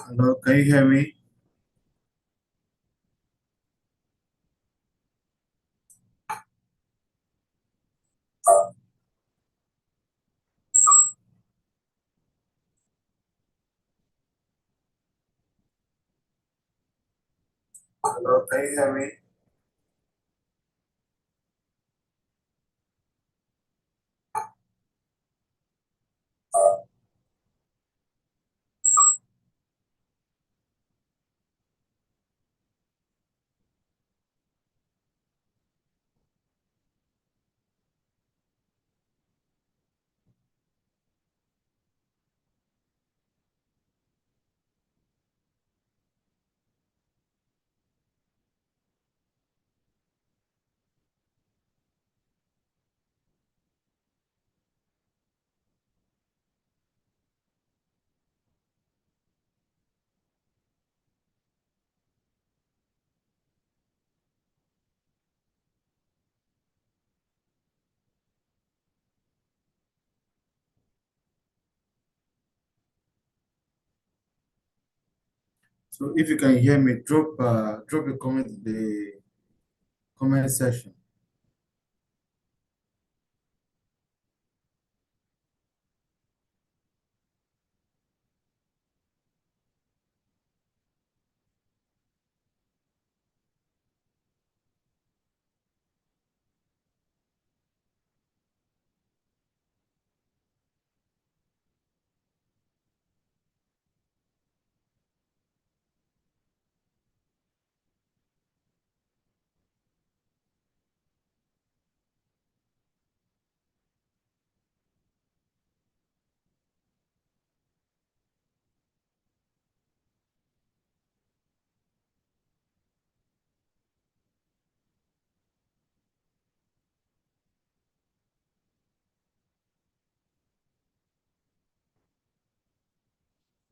Hello, can you hear me? Hello, can you hear me? So if you can hear me, drop a comment in the comment section.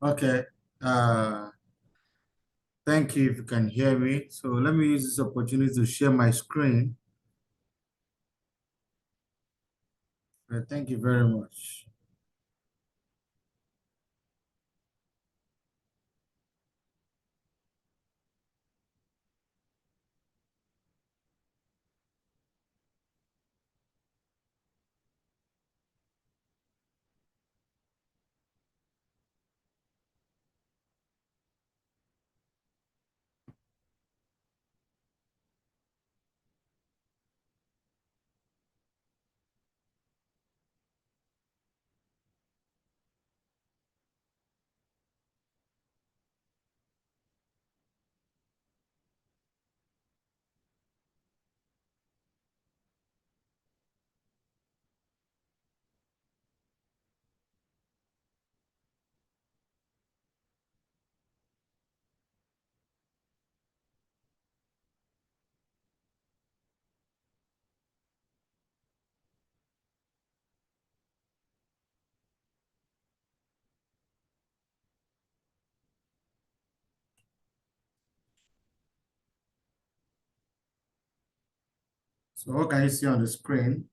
Okay. Uh, Thank you if you can hear me. So let me use this opportunity to share my screen. Thank you very much. So what can you see on the screen?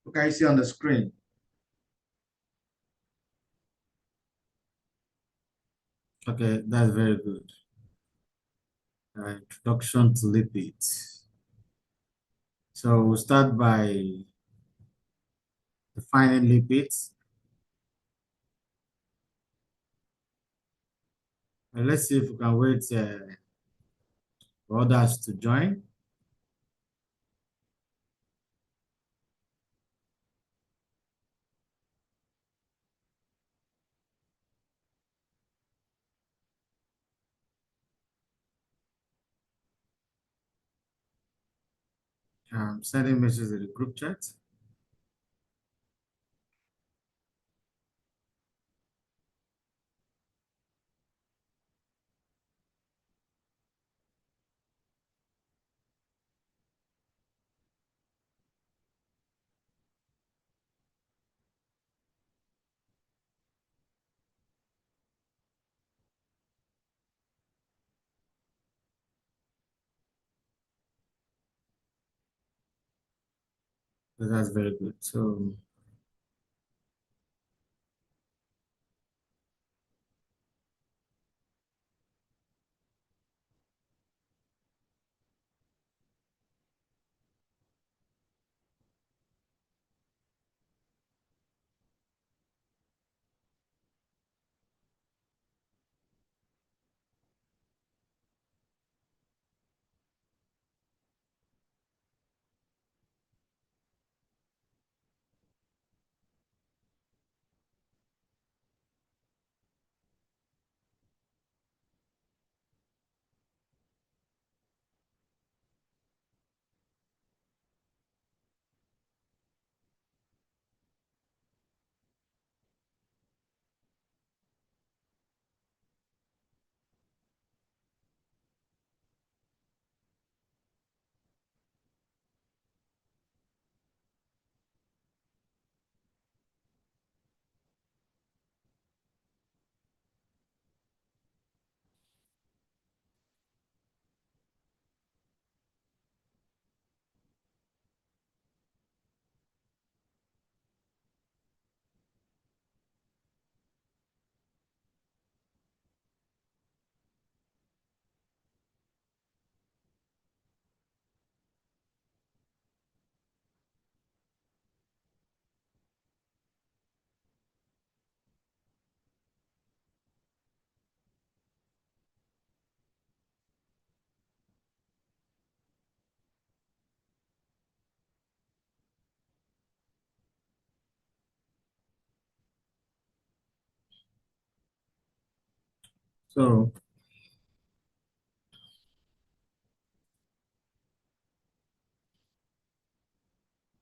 What can you see on the screen? Okay, that's very good. Introduction to lipids. So we'll start by defining lipids. Let's see if we can wait for others to join. Sending messages in the group chat. That's very good. So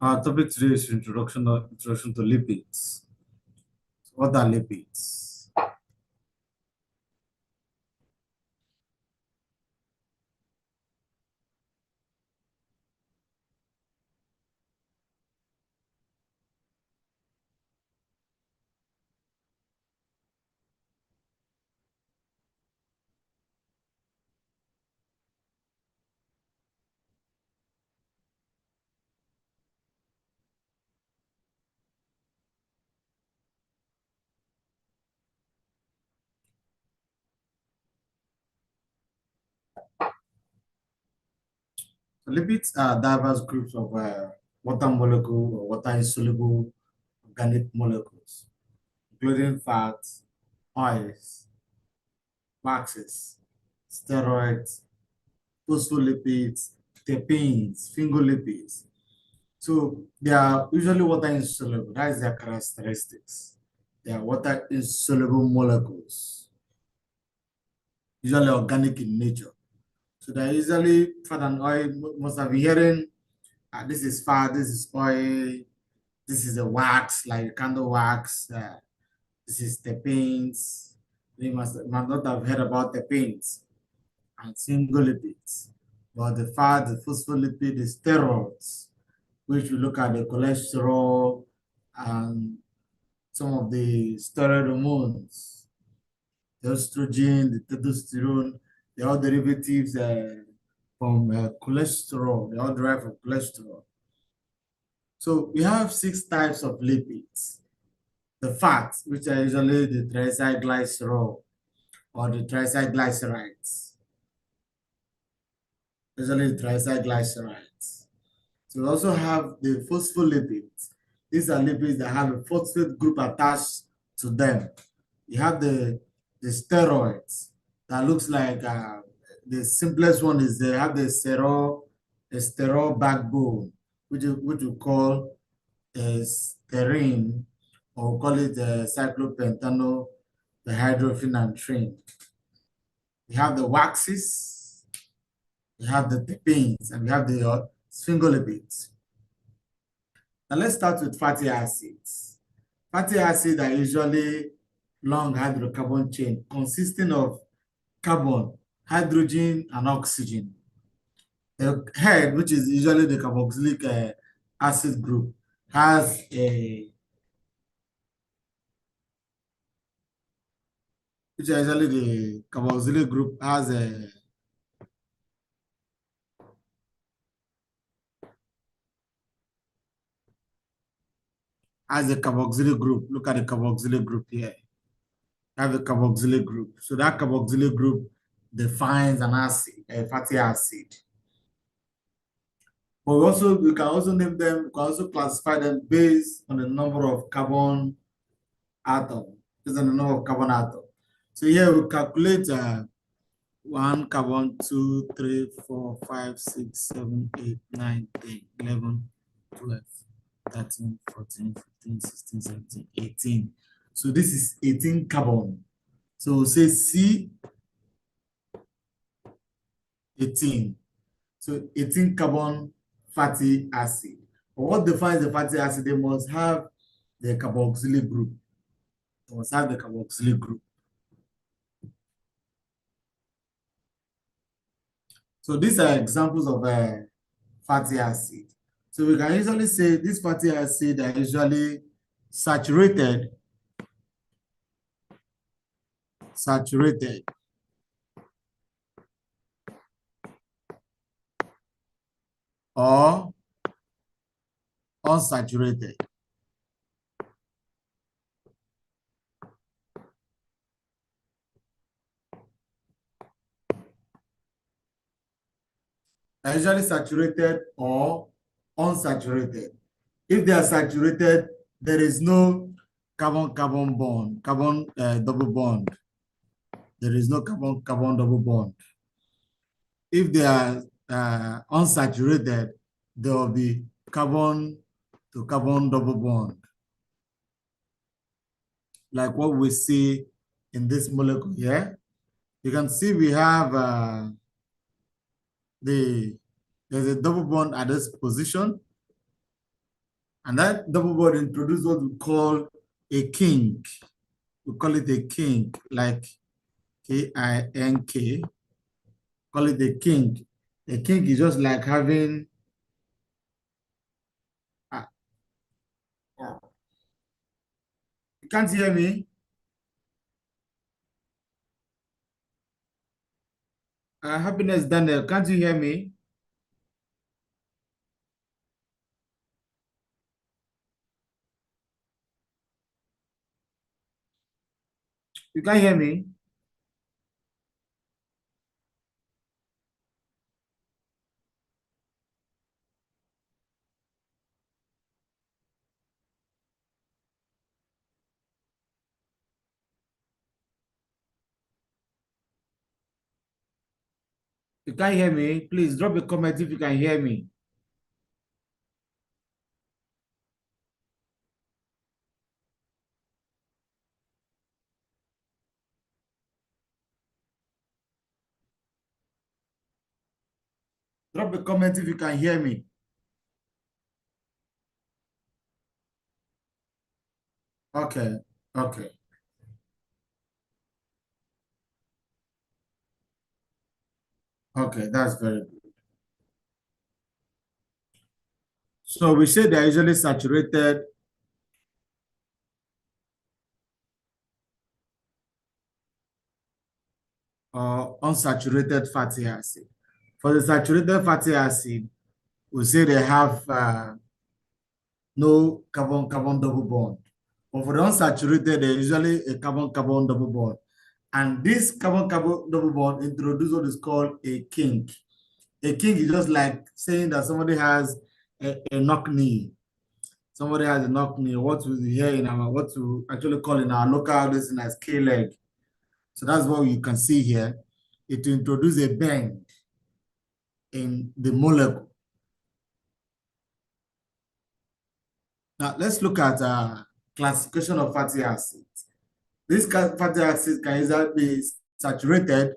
our topic today is introduction to lipids. What are lipids? Lipids are diverse groups of water molecule or water insoluble organic molecules, including fats, oils, waxes, steroids, phospholipids, terpenes, sphingolipids. So they are usually water insoluble. That is their characteristics. They are water insoluble molecules, usually organic in nature. So they're usually fat and oil. Most have been hearing this is fat, this is oil, this is the wax, like candle wax. This is terpenes. You must not have heard about terpenes and sphingolipids. But the fat, the phospholipid, the steroids, which we look at the cholesterol and some of the steroid hormones, the estrogen, the testosterone, they're all derivatives from cholesterol. They all derive from cholesterol. So we have six types of lipids. The fats, which are usually the triglycerol or the triglycerides, usually the triglycerides. So we also have the phospholipids. These are lipids that have a phosphate group attached to them. You have the steroids that looks like the simplest one is they have the sterol backbone, which we call a sterine, or we call it the cyclopentano, the hydrophenanthrene. We have the waxes, we have the terpenes, and we have the sphingolipids. Now let's start with fatty acids. Fatty acids are usually long hydrocarbon chain consisting of carbon, hydrogen, and oxygen. The head, which is usually the carboxylic acid group, has a, which is usually the carboxylic group has has a carboxylic group. Look at the carboxylic group here. Have a carboxylic group. So that carboxylic group defines an acid, a fatty acid. But we can also name them, we can also classify them based on the number of carbon atom, based on the number of carbon atom. So here we calculate 1 carbon, 2, 3, 4, 5, 6, 7, 8, 9, 10, 11, 12, 13, 14, 15, 16, 17, 18. So this is 18 carbon. So we'll say C 18. So 18 carbon fatty acid. But what defines the fatty acid? They must have the carboxylic group. They must have the carboxylic group. So these are examples of fatty acid. So we can usually say these fatty acids are usually saturated or unsaturated. They're usually saturated or unsaturated. If they are saturated, there is no carbon-carbon bond, carbon double bond. There is no carbon-carbon double bond. If they are unsaturated, there will be carbon to carbon double bond. Like what we see in this molecule here. You can see we have there's a double bond at this position. And that double bond introduces what we call a kink. We call it a kink, like K-I-N-K. Call it a kink. A kink is just like having you can't hear me? Happiness Daniel, can't you hear me? You can't hear me? You can't hear me? Please drop a comment if you can hear me. Drop a comment if you can hear me. Okay, okay. Okay, that's very good. So we say they're usually saturated or unsaturated fatty acid. For the saturated fatty acid, we say they have no carbon-carbon double bond. But for the unsaturated, there's usually a carbon-carbon double bond. And this carbon-carbon double bond introduces what is called a kink. A kink is just like saying that somebody has a knock knee. Somebody has a knock knee, what we hear in our, what we actually call in our local listen as K-leg. So that's what you can see here. It introduces a bend in the molecule. Now let's look at classification of fatty acids. These fatty acids can either be saturated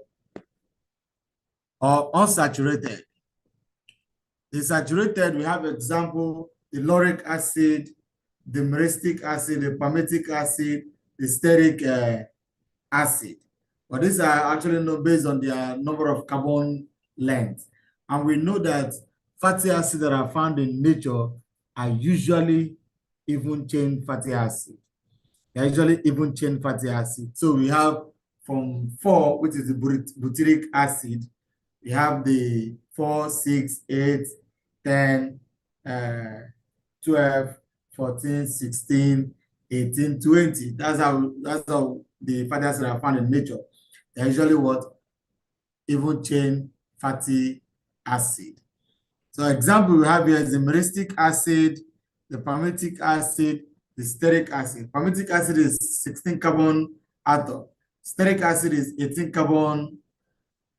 or unsaturated. The saturated, we have example, the lauric acid, the myristic acid, the palmitic acid, the stearic acid. But these are actually not based on their number of carbon length. And we know that fatty acids that are found in nature are usually even chain fatty acid. They're usually even chain fatty acid. So we have from 4, which is the butyric acid, we have the 4, 6, 8, 10, 12, 14, 16, 18, 20. That's how the fatty acids are found in nature. They're usually what? Even chain fatty acid. So example we have here is the myristic acid, the palmitic acid, the stearic acid. Palmitic acid is 16 carbon atom. Stearic acid is 18 carbon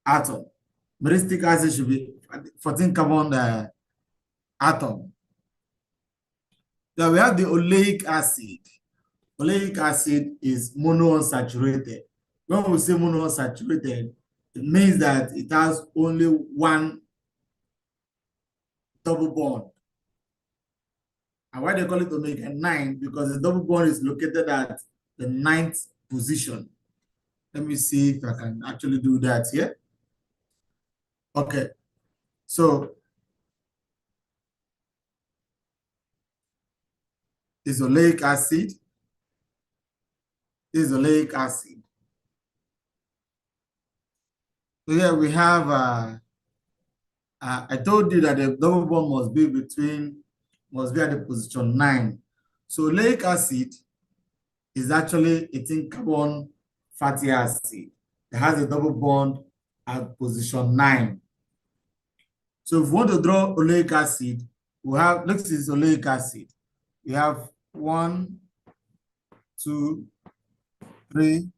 atom. Myristic acid should be 14 carbon atom. Then we have the oleic acid. Oleic acid is monounsaturated. When we say monounsaturated, it means that it has only one double bond. And why they call it omega 9? Because the double bond is located at the ninth position. Let me see if I can actually do that here. Okay, so this oleic acid, this oleic acid. So here we have, I told you that the double bond must be at the position 9. So oleic acid is actually 18 carbon fatty acid that has a double bond at position 9. So if we want to draw oleic acid, we have, look at this oleic acid. We have 1, 2, 3,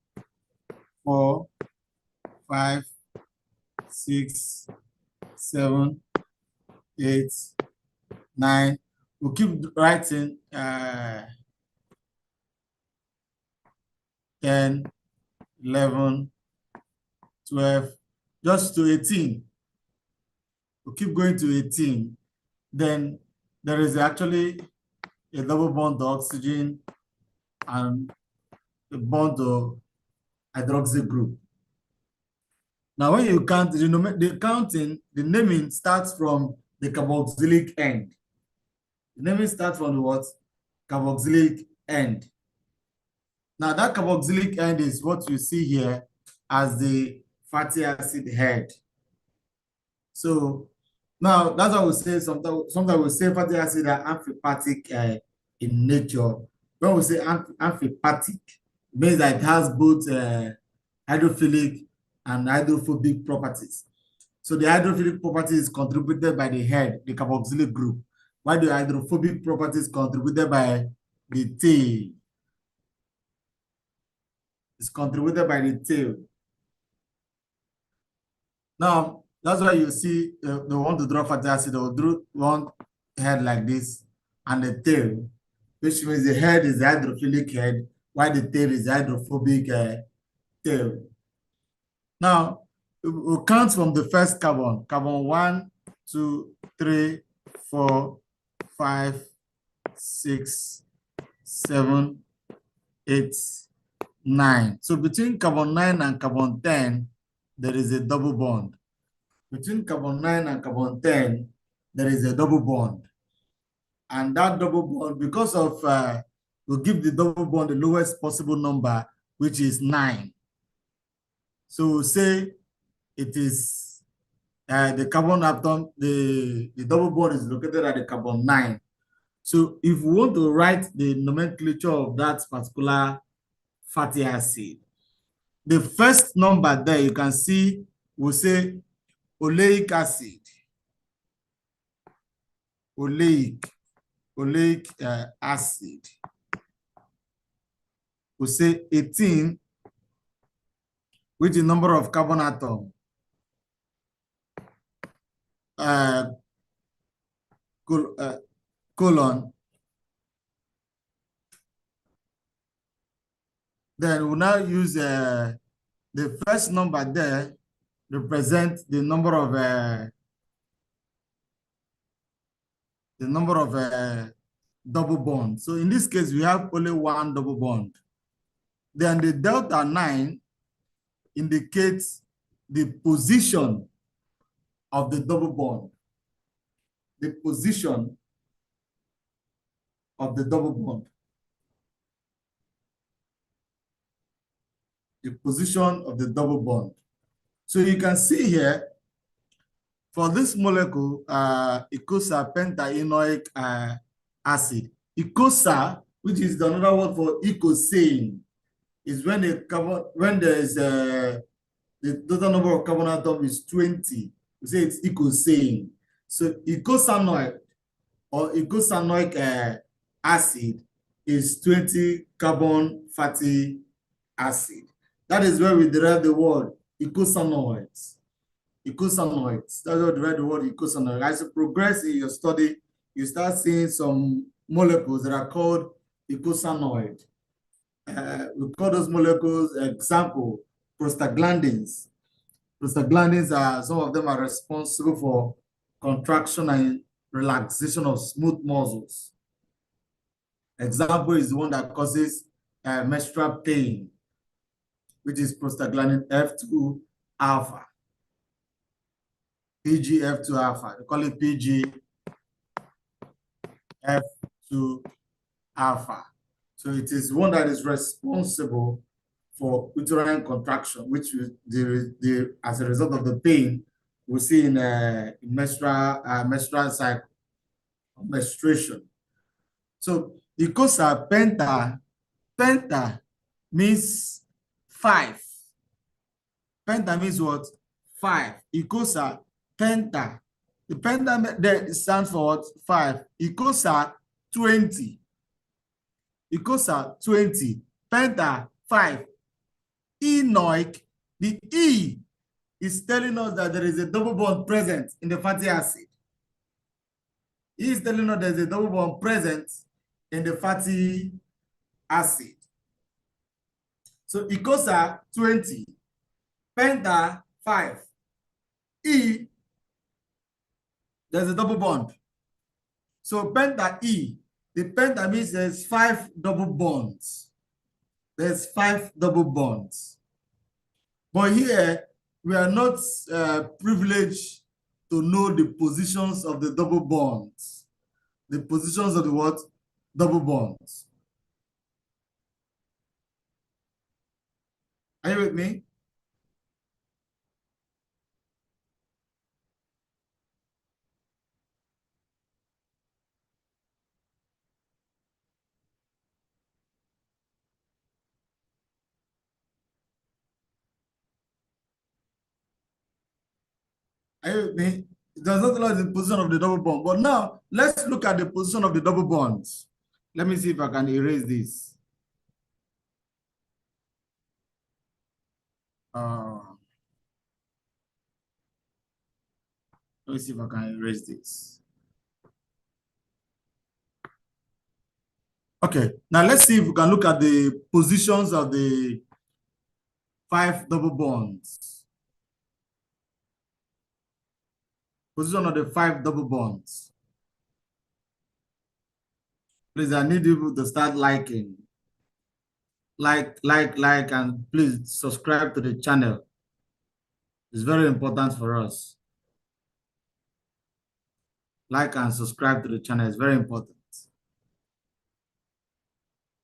4, 5, 6, 7, 8, 9. We'll keep writing 10, 11, 12, just to 18. We'll keep going to 18. Then there is actually a double bond to oxygen and a bond to hydroxyl group. Now, when you count, the naming starts from the carboxylic end. The naming starts from the what? Carboxylic end. Now, that carboxylic end is what you see here as the fatty acid head. So now that's why we say sometimes we say fatty acid are amphipathic in nature. When we say amphipathic, it means that it has both hydrophilic and hydrophobic properties. So the hydrophilic property is contributed by the head, the carboxylic group, while the hydrophobic property is contributed by the tail. It's contributed by the tail. Now, that's why you see they want to draw fatty acid, or draw one head like this and the tail, which means the head is the hydrophilic head, while the tail is the hydrophobic tail. Now, we'll count from the first carbon. Carbon 1, 2, 3, 4, 5, 6, 7, 8, 9. So between carbon 9 and carbon 10, there is a double bond. Between carbon 9 and carbon 10, there is a double bond. And that double bond, because of, we'll give the double bond the lowest possible number, which is 9. So we'll say it is the carbon atom, the double bond is located at the carbon 9. So if we want to write the nomenclature of that particular fatty acid, the first number there you can see will say oleic acid. Oleic acid. We'll say 18, which is number of carbon atom. Colon. Then we'll now use the first number there represent the number of double bond. So in this case, we have only one double bond. Then the delta 9 indicates the position of the double bond. The position of the double bond. The position of the double bond. So you can see here, for this molecule, icosapentaenoic acid, Icosa, which is another word for icosane, is when there is the total number of carbon atoms is 20. We say it's icosane. So icosanoid or icosanoic acid is 20 carbon fatty acid. That is where we derive the word icosanoids. Icosanoids. That's where we derive the word icosanoid. As you progress in your study, you start seeing some molecules that are called icosanoid. We call those molecules, example, prostaglandins. Prostaglandins are, some of them are responsible for contraction and relaxation of smooth muscles. Example is the one that causes menstrual pain, which is prostaglandin F2 alpha, PGF2 alpha. They call it PGF2 alpha. So it is one that is responsible for uterine contraction, which as a result of the pain we see in menstrual cycle, menstruation. So icosa penta means 5. Penta means what? 5. Icosa penta. The penta there stands for what? 5. Icosa 20. Icosa 20. Penta 5. Enoic, the E is telling us that there is a double bond present in the fatty acid. E is telling us there's a double bond present in the fatty acid. So icosa 20, penta 5, E, there's a double bond. So penta E, the penta means there's 5 double bonds. There's 5 double bonds. But here, we are not privileged to know the positions of the double bonds. The positions of the what? Double bonds. Are you with me? Are you with me? It does not tell us the position of the double bond. But now, let's look at the position of the double bonds. Let me see if I can erase this. Let me see if I can erase this. Okay, now let's see if we can look at the positions of the 5 double bonds. Position of the 5 double bonds. Please, I need you to start liking. Like, and please subscribe to the channel. It's very important for us. Like and subscribe to the channel. It's very important.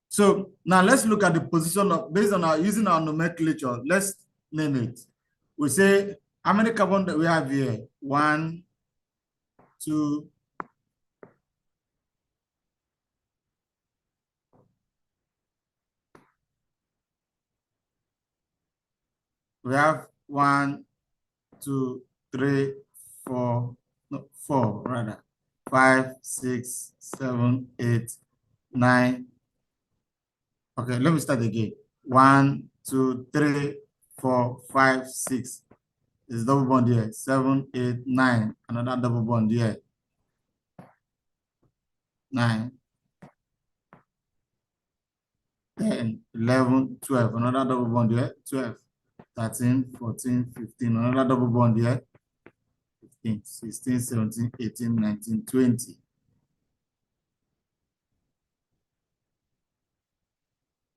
So now let's look at the position of, based on our using our nomenclature. Let's name it. We say how many carbon that we have here? 1, 2. We have 1, 2, 3, 4. No, 4 rather. 5, 6, 7, 8, 9. Okay, let me start again. 1, 2, 3, 4, 5, 6. There's double bond here. 7, 8, 9. Another double bond here. 9, 10, 11, 12. Another double bond here. 12, 13, 14, 15. Another double bond here. 15, 16, 17, 18, 19, 20.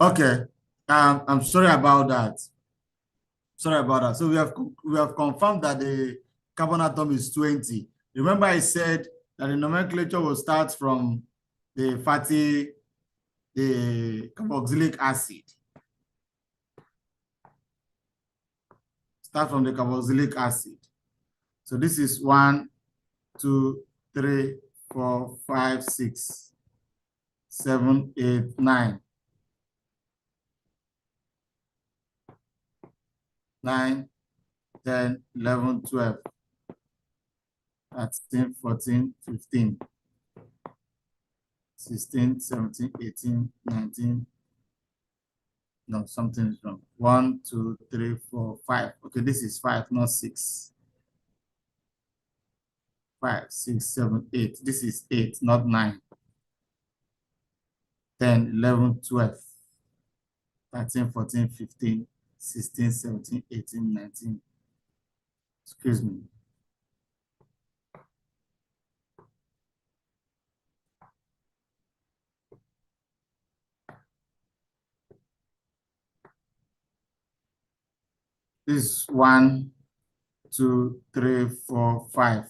Okay, I'm sorry about that. Sorry about that. So we have confirmed that the carbon atom is 20. Remember I said that the nomenclature will start from the carboxylic acid. Start from the carboxylic acid. So this is 1, 2, 3, 4, 5, 6, 7, 8, 9. 9, 10, 11, 12, 13, 14, 15, 16, 17, 18, 19. No, something is wrong. 1, 2, 3, 4, 5. Okay, this is 5, not 6. 5, 6, 7, 8. This is 8, not 9. 10, 11, 12, 13, 14, 15, 16, 17, 18, 19. Excuse me. This is 1, 2, 3, 4, 5,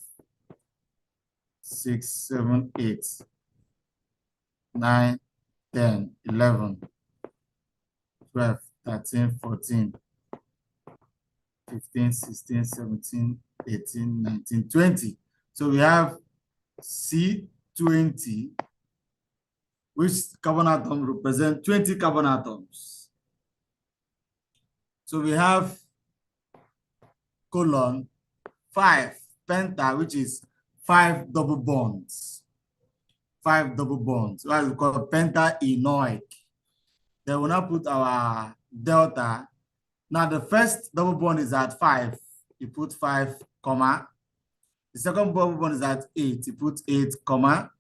6, 7, 8, 9, 10, 11, 12, 13, 14, 15, 16, 17, 18, 19, 20. So we have C20, which carbon atom represent 20 carbon atoms. So we have colon 5 penta, which is 5 double bonds. 5 double bonds, what we call penta-enoic. Then we'll now put our delta. Now the first double bond is at 5. You put 5, comma. The second double bond is at 8. You put 8, comma.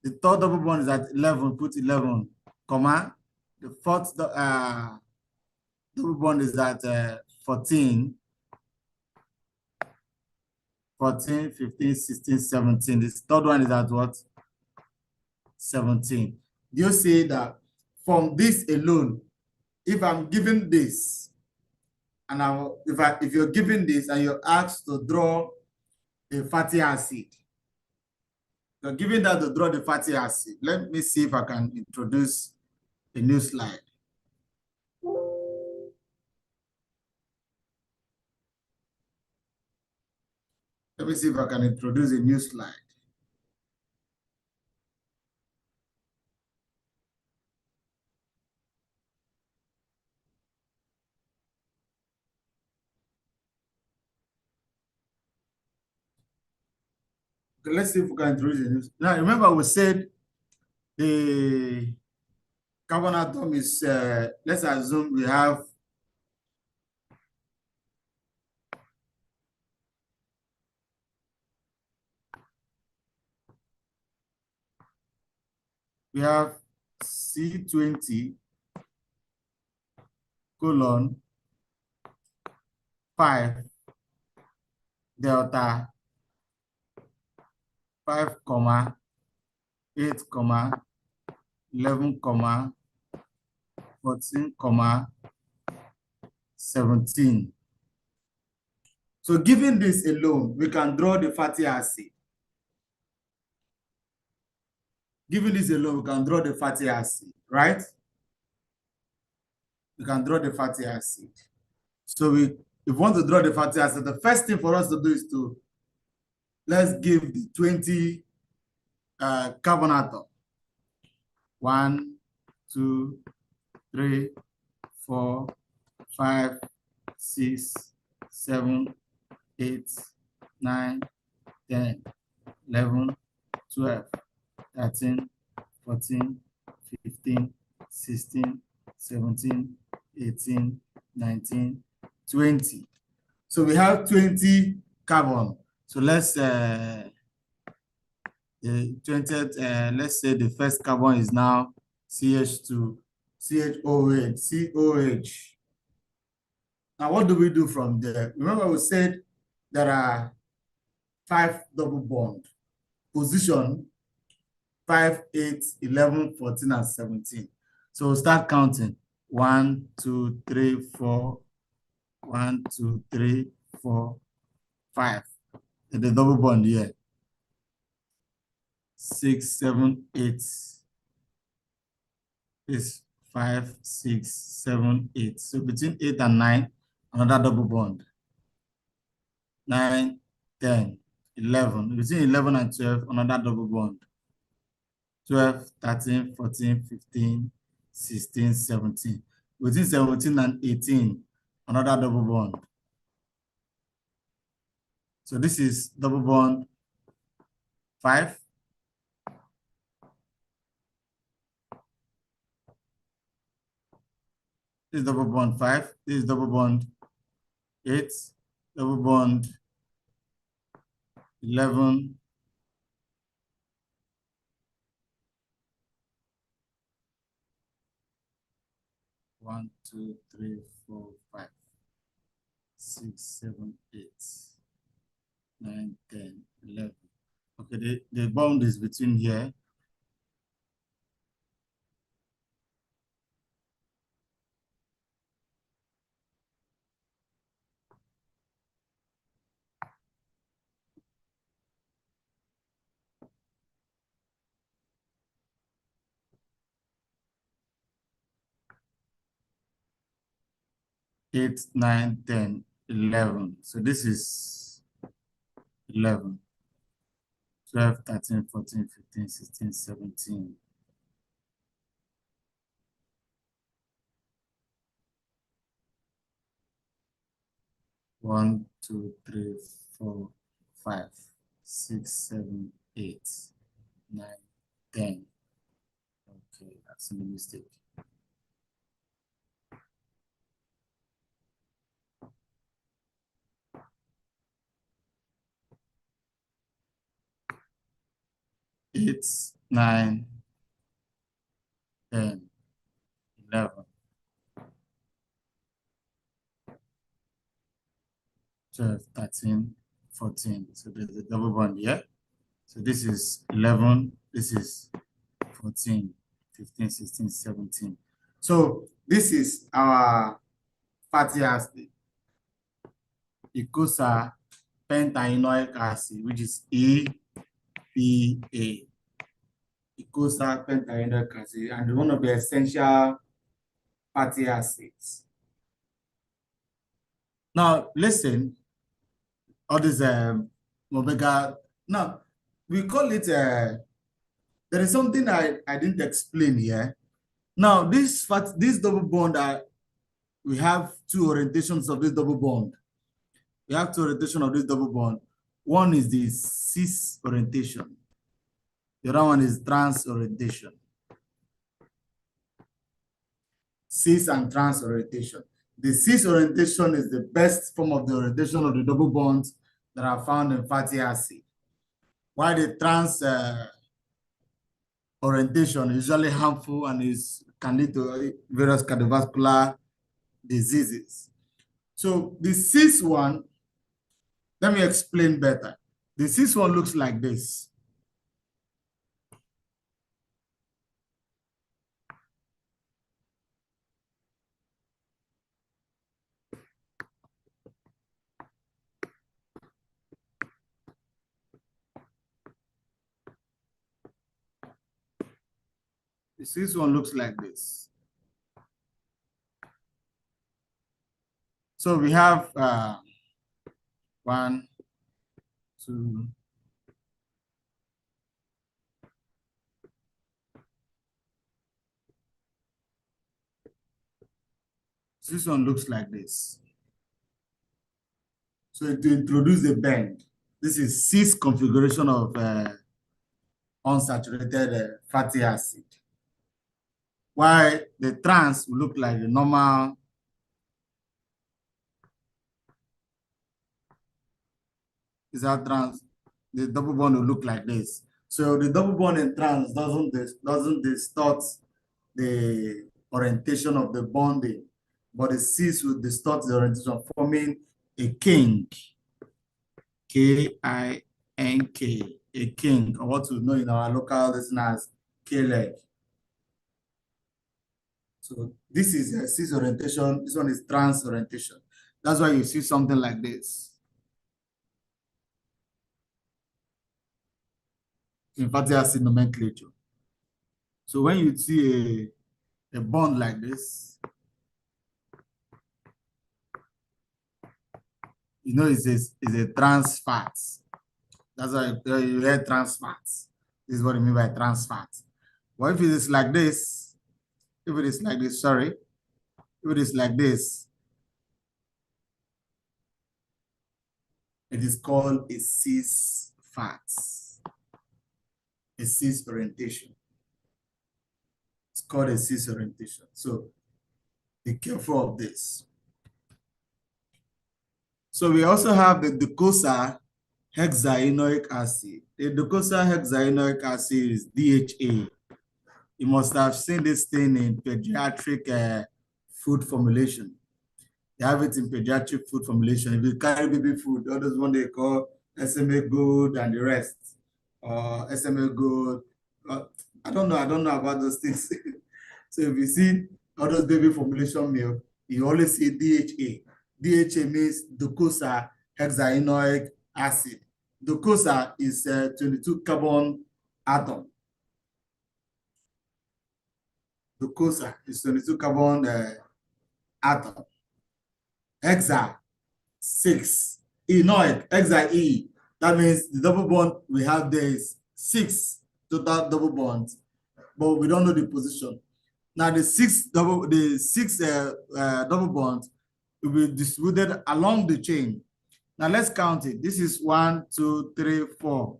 The third double bond is at 11. Put 11, comma. The fourth double bond is at 14. 14, 15, 16, 17. This third one is at what? 17. You see that from this alone, if I'm given this, and if you're given this and you're asked to draw a fatty acid, you're given that to draw the fatty acid. Let me see if I can introduce a new slide. Let me see if I can introduce a new slide. Okay, let's see if we can introduce a new slide. Now, remember we said the carbon atom is, let's assume we have C20 colon 5 delta 5, comma 8, comma 11, comma 14, comma 17. So given this alone, we can draw the fatty acid. Given this alone, we can draw the fatty acid, right? We can draw the fatty acid. So if we want to draw the fatty acid, the first thing for us to do is to, let's give the 20 carbon atom. 1, 2, 3, 4, 5, 6, 7, 8, 9, 10, 11, 12, 13, 14, 15, 16, 17, 18, 19, 20. So we have 20 carbon. So let's the 20th, let's say the first carbon is now CH2, CHOH, COH. Now what do we do from there? Remember we said there are 5 double bond. Position 5, 8, 11, 14, and 17. So we'll start counting. 1, 2, 3, 4. 1, 2, 3, 4, 5. And the double bond here. 6, 7, 8. Is 5, 6, 7, 8. So between 8 and 9, another double bond. 9, 10, 11. Between 11 and 12, another double bond. 12, 13, 14, 15, 16, 17. Within 17 and 18, another double bond. So this is double bond 5. This is double bond 5. This is double bond 8. Double bond 11. One, two, three, 4, 5, 6, 7, 8, 9, 10, 11. Okay, the bond is between here. Eight, 9, 10, 11. So this is 11. 12, 13, 14, 15, 16, 17. One, two, three, 4, 5, 6, 7, 8, 9, 10. Okay, that's a mistake. Eight, 9, 10, 11, 12, 13, 14. So there's a double bond here. So this is 11, this is 14, 15, 16, 17. So this is our fatty acid, eicosapentaenoic acid, which is EPA. Eicosapentaenoic acid, and one of the essential fatty acids. Now, listen, all this omega. Now, we call it, there is something I didn't explain here. Now, this double bond, we have two orientations of this double bond. We have two orientations of this double bond. One is the cis orientation. The other one is trans orientation. Cis and trans orientation. The cis orientation is the best form of the orientation of the double bonds that are found in fatty acid, while the trans orientation is usually harmful and can lead to various cardiovascular diseases. So the cis one, let me explain better. The cis one looks like this. The cis one looks like this. So we have 1, 2, this one looks like this. So to introduce the bend, this is cis configuration of unsaturated fatty acid. While the trans will look like the normal trans, the double bond will look like this. So the double bond in trans doesn't distort the orientation of the bonding, but the cis will distort the orientation, forming a kink, K-I-N-K, a kink, or what we know in our local listeners, K-leg. So this is a cis orientation, this one is trans orientation. That's why you see something like this in fatty acid nomenclature. So when you see a bond like this, you know it's a trans fat. That's why you hear trans fats. This is what I mean by trans fat. But if it is like this, if it is like this, sorry, if it is like this, it is called a cis fat, a cis orientation. It's called a cis orientation. So be careful of this. So we also have the docosahexaenoic acid. The docosahexaenoic acid is DHA. You must have seen this thing in pediatric food formulation. They have it in pediatric food formulation. If you carry baby food, all those one they call SMA Gold and the rest, SMA Gold. Uh, I don't know about those things. So if you see all those baby formulation milk, you always see DHA. DHA means docosahexaenoic acid. Docosa is 22 carbon atom. Docosa is 22 carbon atom. Hexa 6. Enoic, hexa E. That means the double bond we have there is 6 total double bonds, but we don't know the position. Now the six double bonds will be distributed along the chain. Now let's count it. This is 1, 2, 3, 4.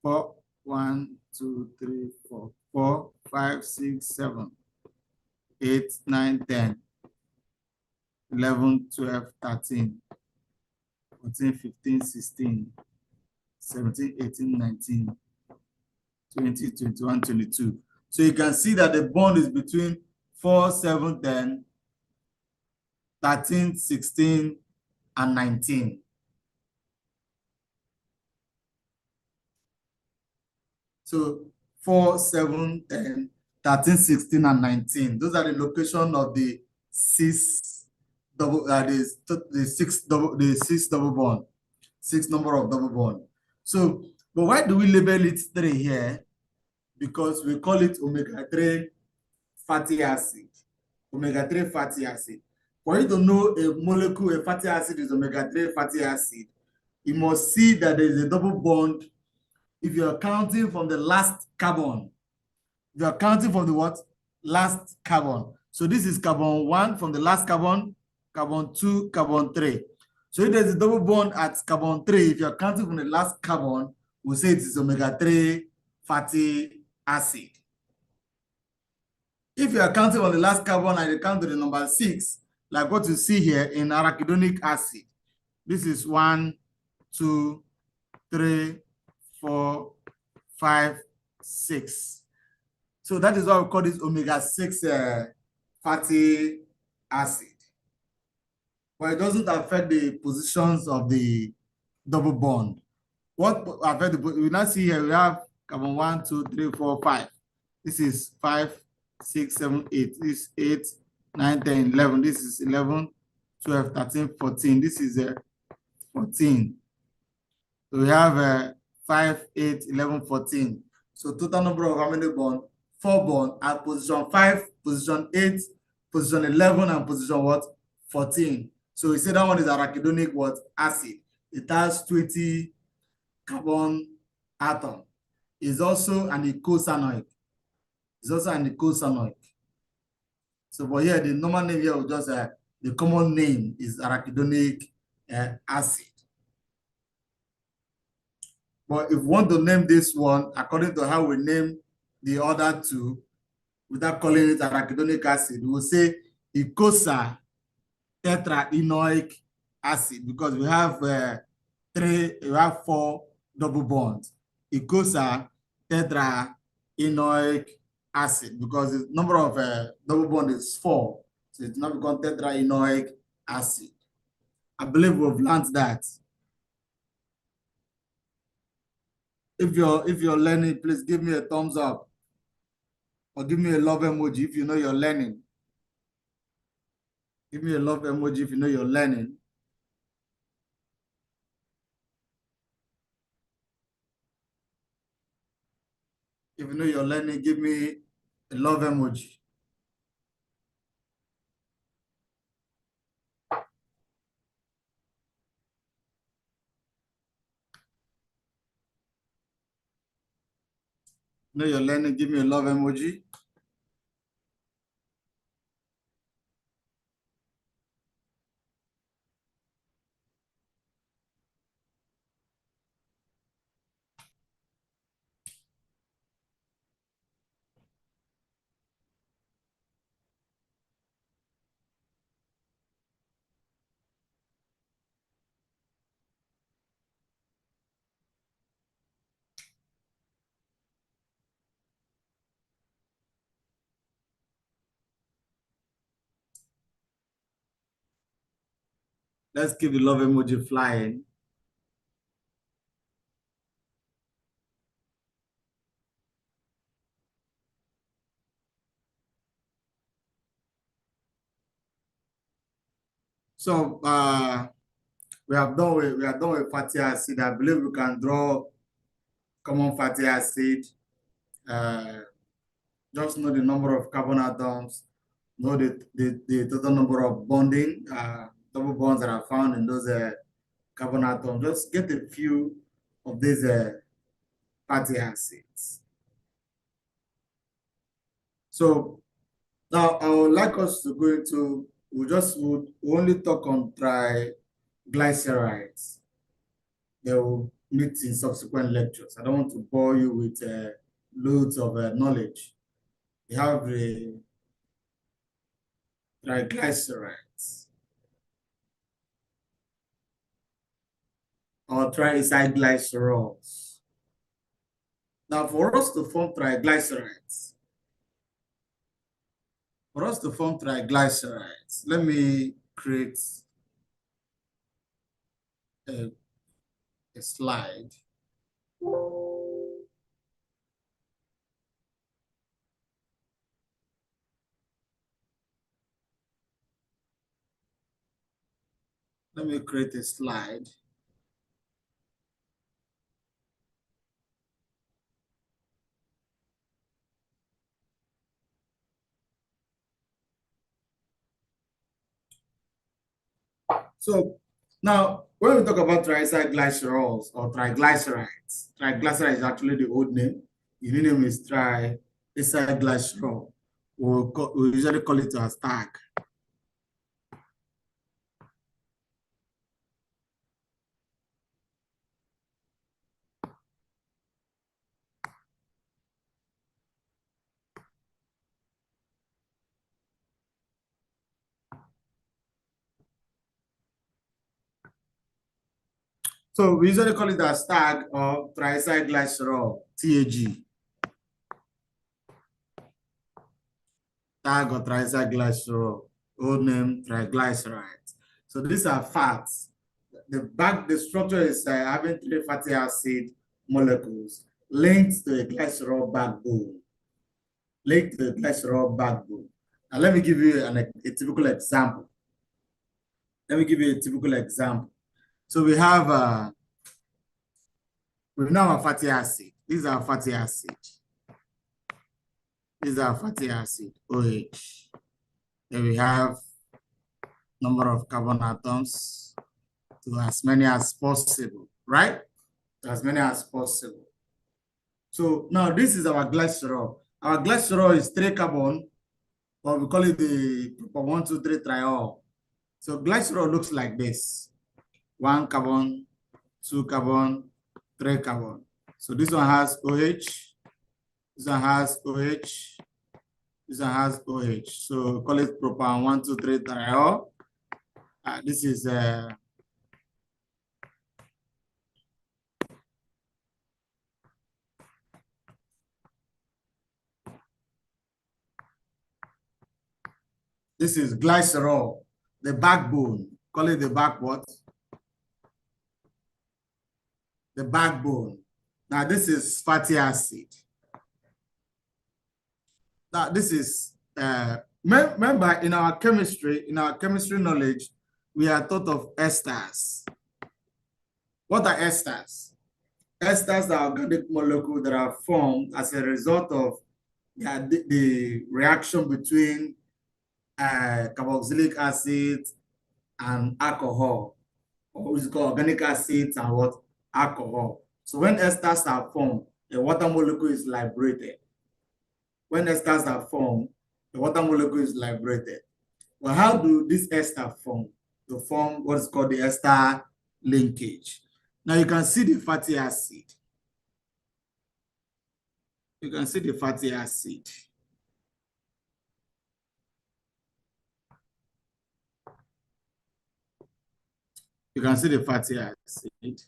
4, 1, 2, 3, 4, 4, 5, 6, 7, 8, 9, 10, 11, 12, 13, 14, 15, 16, 17, 18, 19, 20, 21, 22. So you can see that the bond is between 4, 7, 10, 13, 16, and 19. So 4, 7, 10, 13, 16, and 19. Those are the location of the six double the six double bond, six number of double bond. So, but why do we label it 3 here? Because we call it omega-3 fatty acid. Omega-3 fatty acid. For you to know a molecule, a fatty acid is omega-3 fatty acid, you must see that there is a double bond. If you are counting from the last carbon, you are counting from the what? Last carbon. So this is carbon 1 from the last carbon, carbon 2, carbon 3. So if there's a double bond at carbon 3, if you are counting from the last carbon, we'll say it is omega-3 fatty acid. If you are counting on the last carbon and you count to the number 6, like what you see here in arachidonic acid, this is 1, 2, 3, 4, 5, 6. So that is why we call this omega-6 fatty acid. But it doesn't affect the positions of the double bond. What affect the, we now see here, we have carbon 1, 2, 3, 4, 5. This is 5, 6, 7, 8. This is 8, 9, 10, 11. This is 11, 12, 13, 14. This is 14. So we have 5, 8, 11, 14. So total number of how many bonds? 4 bonds at position 5, position 8, position 11, and position what? 14. So we say that one is arachidonic what? Acid. It has 20 carbon atom. It's also an eicosanoid. It's also an eicosanoid. So but here the normal name here will just the common name is arachidonic acid. But if we want to name this one according to how we name the other two, without calling it arachidonic acid, we will say eicosa tetraenoic acid, because we have we have 4 double bonds. Eicosa tetraenoic acid, because the number of double bond is 4, so it's now become tetraenoic acid. I believe we've learned that. If you're learning, please give me a thumbs up or give me a love emoji if you know you're learning. Give me a love emoji if you know you're learning. If you know you're learning, give me a love emoji. Know you're learning. Give me a love emoji. Let's keep the love emoji flying. So we are done with fatty acid. I believe we can draw common fatty acid. Uh, just know the number of carbon atoms, know the total number of bonding, double bonds that are found in those carbon atoms. Just get a few of these fatty acids. So now I would like us to go into, we only talk on triglycerides. They will meet in subsequent lectures. I don't want to bore you with loads of knowledge. We have the triglycerides or triacylglycerols. Now, for us to form triglycerides, let me create a, a slide. Let me create a slide. So now, when we talk about triacylglycerols or triglycerides, triglyceride is actually the old name. The new name is triacylglycerol. We usually call it as tag. So we usually call it as tag or triacylglycerol, TAG. Tag or triacylglycerol, old name triglycerides. So these are fats. The structure is having three fatty acid molecules linked to a glycerol backbone. Linked to the glycerol backbone. Now let me give you a typical example. Let me give you a typical example. So we now have fatty acid. These are fatty acid. These are fatty acid, OH. Then we have number of carbon atoms to as many as possible, right? To as many as possible. So now this is our glycerol. Our glycerol is 3 carbon, or we call it the 1, 2, 3 triol. So glycerol looks like this: 1 carbon, 2 carbon, 3 carbon. So this one has OH, this one has OH, this one has OH. So call it propan 1, 2, 3 triol. This is glycerol, the backbone. Call it the back what? The backbone. Now this is fatty acid. Now this is remember in our chemistry knowledge, we are taught of esters. What are esters? Esters are organic molecules that are formed as a result of the reaction between carboxylic acid and alcohol, or what is called organic acids and what? Alcohol. So when esters are formed, a water molecule is liberated. When esters are formed, the water molecule is liberated. Well, how do these esters form? To form what is called the ester linkage. Now you can see the fatty acid. You can see the fatty acid. You can see the fatty acid.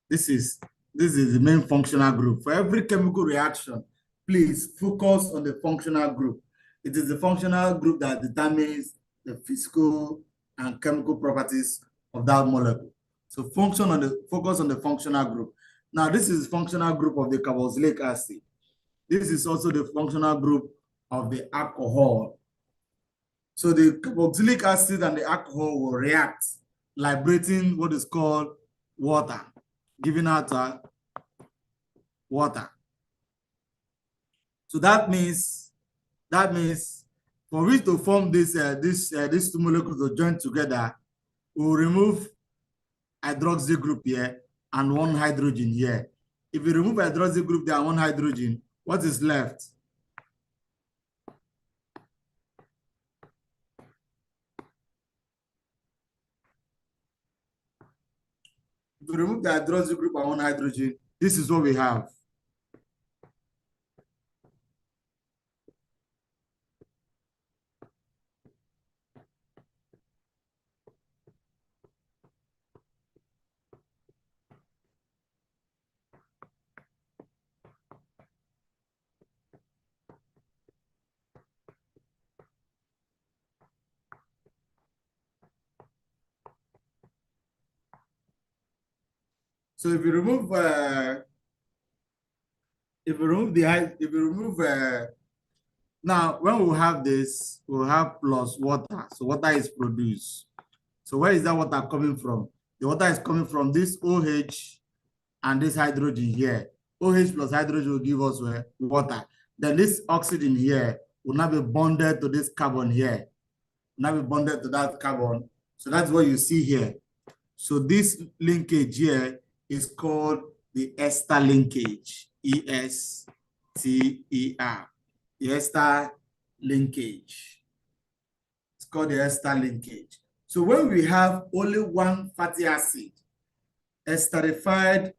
This is the main functional group. For every chemical reaction, please focus on the functional group. It is the functional group that determines the physical and chemical properties of that molecule. So focus on the functional group. Now, this is the functional group of the carboxylic acid. This is also the functional group of the alcohol. So the carboxylic acid and the alcohol will react, liberating what is called water, giving out water. So that means for it to form these two molecules to join together, we'll remove hydroxy group here and one hydrogen here. If you remove hydroxy group there and one hydrogen, what is left? If you remove the hydroxy group and one hydrogen, this is what we have. So if you remove now when we have this, we'll have plus water. So water is produced. So where is that water coming from? The water is coming from this OH and this hydrogen here. OH plus hydrogen will give us water. Then this oxygen here will now be bonded to this carbon here. Now be bonded to that carbon. So that's what you see here. So this linkage here is called the ester linkage, E-S-T-E-R, the ester linkage. It's called the ester linkage. So when we have only one fatty acid esterified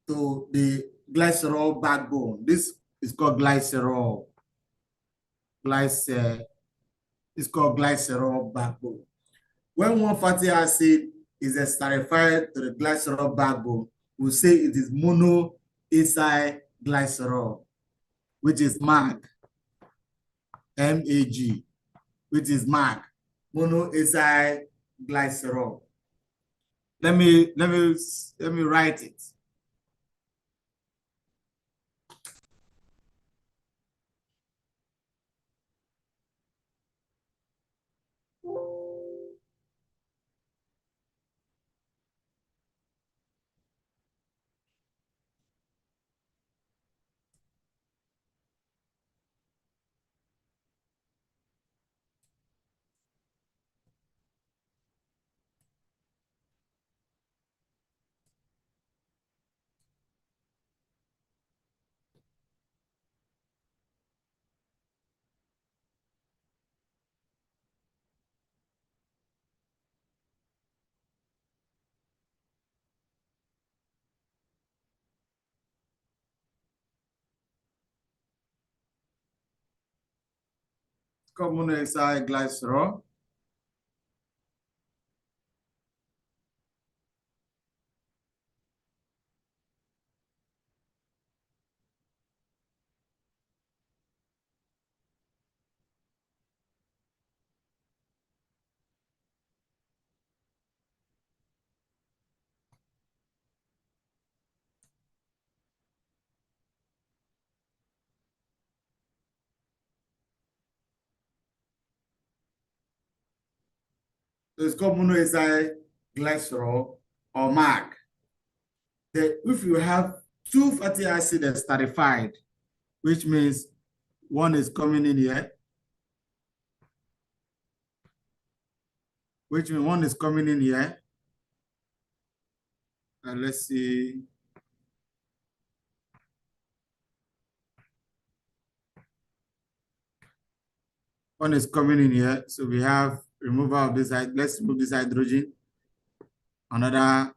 to the glycerol backbone, this is called glycerol. It's called glycerol backbone. When one fatty acid is esterified to the glycerol backbone, we'll say it is monoacyl glycerol, which is MAG, M-A-G, which is MAG, monoacyl glycerol. Let me write it. It's called monoacyl glycerol. So it's called monoacyl glycerol or MAG. If you have two fatty acids esterified, which means one is coming in here, which means one is coming in here. And let's see. one is coming in here. So we have removal of this. Let's remove this hydrogen. Another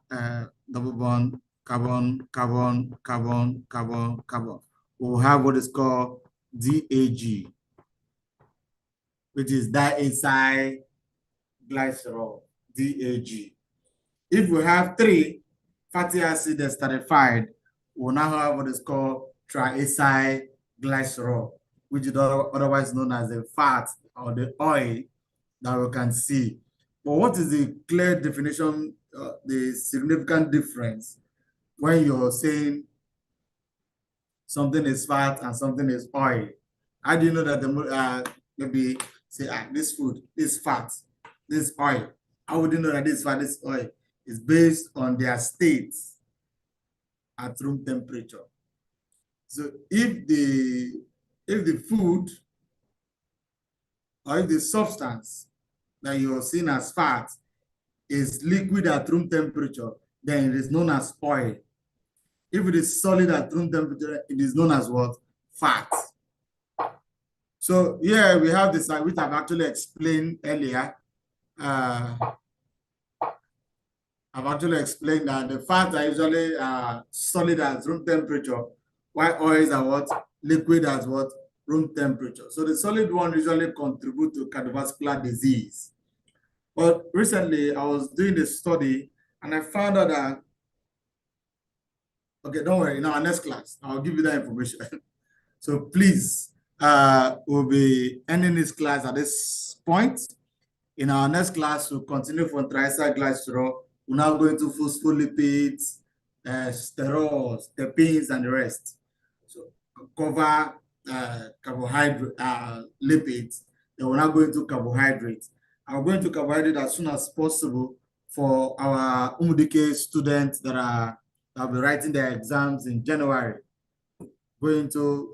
double bond, carbon, carbon, carbon, carbon, carbon. We'll have what is called DAG, which is diacyl glycerol, DAG. If we have three fatty acid esterified, we'll now have what is called triacyl glycerol, which is otherwise known as the fat or the oil that we can see. But what is the clear definition, the significant difference when you're saying something is fat and something is oil? How do you know that maybe say this food is fat, this oil? How would you know that this fat, this oil? Is based on their states at room temperature. So if the food or if the substance that you're seeing as fat is liquid at room temperature, then it is known as oil. If it is solid at room temperature, it is known as what? Fat. So here we have this, which I've actually explained earlier. I've actually explained that the fats are usually solid at room temperature, while oils are what? Liquid at what? Room temperature. So the solid one usually contribute to cardiovascular disease. But recently I was doing a study and I found out that, okay, don't worry, in our next class, I'll give you that information. So please, we'll be ending this class at this point. In our next class, we'll continue from triacylglycerol. We're now going to phospholipids, sterols, terpenes, and the rest. So cover carbohydrate, lipids. Then we're now going to carbohydrates. I'm going to carbohydrate as soon as possible for our UMDK students that will be writing their exams in January, going to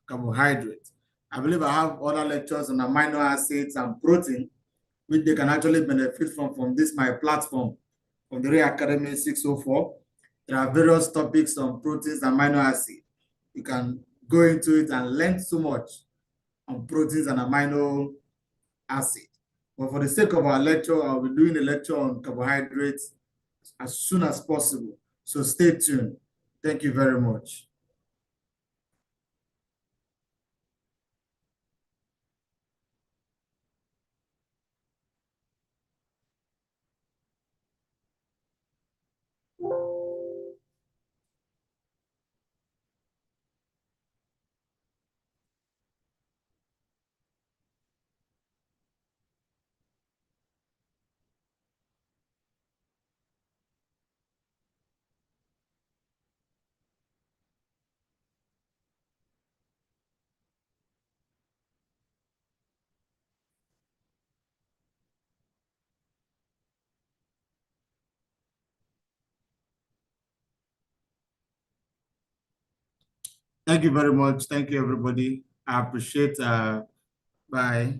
carbohydrates. I believe I have other lectures on amino acids and protein, which they can actually benefit from this my platform, from the Ray Academy 604. There are various topics on proteins and amino acids. You can go into it and learn so much on proteins and amino acid. But for the sake of our lecture, I'll be doing a lecture on carbohydrates as soon as possible. So stay tuned. Thank you very much. Thank you very much. Thank you, everybody. I appreciate. Bye.